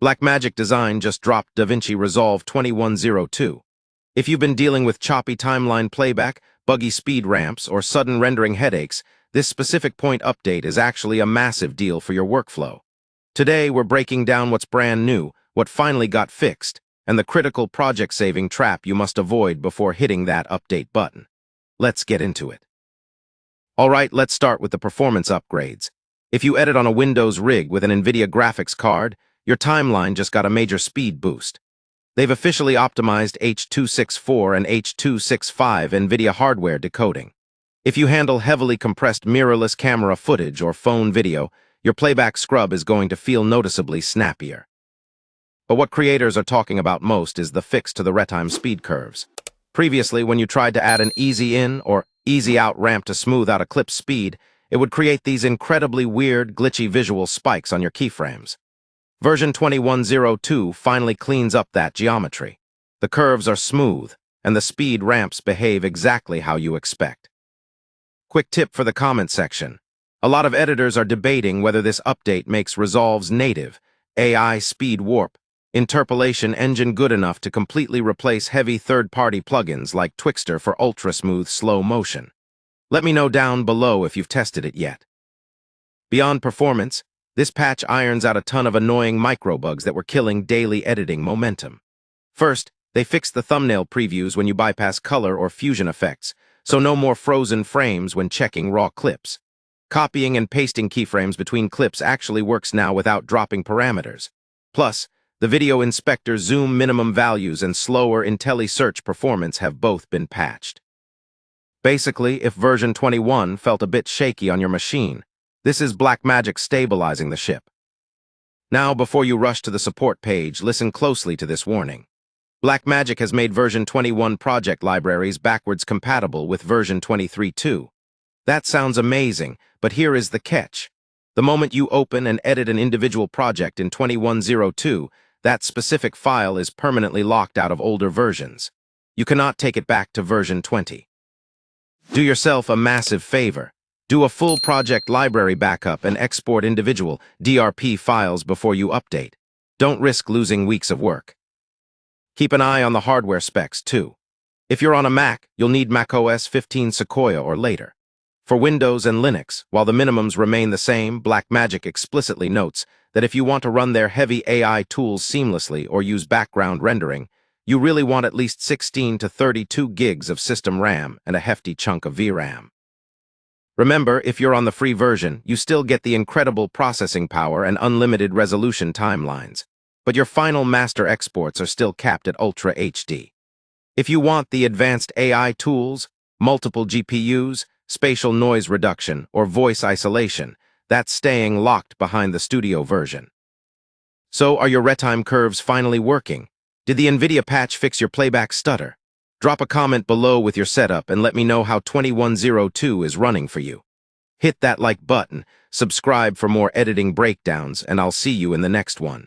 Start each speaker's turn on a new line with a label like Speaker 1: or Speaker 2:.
Speaker 1: Blackmagic Design just dropped DaVinci Resolve 2102. If you've been dealing with choppy timeline playback, buggy speed ramps, or sudden rendering headaches, this specific point update is actually a massive deal for your workflow. Today, we're breaking down what's brand new, what finally got fixed, and the critical project-saving trap you must avoid before hitting that update button. Let's get into it. Alright, let's start with the performance upgrades. If you edit on a Windows rig with an Nvidia graphics card, your timeline just got a major speed boost. They've officially optimized H.264 and H.265 Nvidia hardware decoding. If you handle heavily compressed mirrorless camera footage or phone video, your playback scrub is going to feel noticeably snappier. But what creators are talking about most is the fix to the Retime Speed Curves. Previously, when you tried to add an easy in or easy out ramp to smooth out a clip's speed, it would create these incredibly weird, glitchy visual spikes on your keyframes. Version 2102 finally cleans up that geometry. The curves are smooth, and the speed ramps behave exactly how you expect. Quick tip for the comment section. A lot of editors are debating whether this update makes Resolve's native AI speed warp interpolation engine good enough to completely replace heavy third-party plugins like Twixtor for ultra-smooth slow motion. Let me know down below if you've tested it yet. Beyond performance, this patch irons out a ton of annoying microbugs that were killing daily editing momentum. First, they fixed the thumbnail previews when you bypass color or fusion effects, so no more frozen frames when checking raw clips. Copying and pasting keyframes between clips actually works now without dropping parameters. Plus, the video inspector zoom minimum values and slower IntelliSearch performance have both been patched. Basically, if version 21 felt a bit shaky on your machine, this is Blackmagic stabilizing the ship. Now, before you rush to the support page, listen closely to this warning. Blackmagic has made version 21 project libraries backwards compatible with version 23.2. That sounds amazing, but here is the catch. The moment you open and edit an individual project in 2102, that specific file is permanently locked out of older versions. You cannot take it back to version 20. Do yourself a massive favor. Do a full project library backup and export individual DRP files before you update. Don't risk losing weeks of work. Keep an eye on the hardware specs, too. If you're on a Mac, you'll need macOS 15 Sequoia or later. For Windows and Linux, while the minimums remain the same, Blackmagic explicitly notes that if you want to run their heavy AI tools seamlessly or use background rendering, you really want at least 16 to 32 gigs of system RAM and a hefty chunk of VRAM. Remember, if you're on the free version, you still get the incredible processing power and unlimited resolution timelines, but your final master exports are still capped at Ultra HD. If you want the advanced AI tools, multiple GPUs, spatial noise reduction, or voice isolation, that's staying locked behind the studio version. So, are your Retime curves finally working? Did the Nvidia patch fix your playback stutter? Drop a comment below with your setup and let me know how 2102 is running for you. Hit that like button, subscribe for more editing breakdowns, and I'll see you in the next one.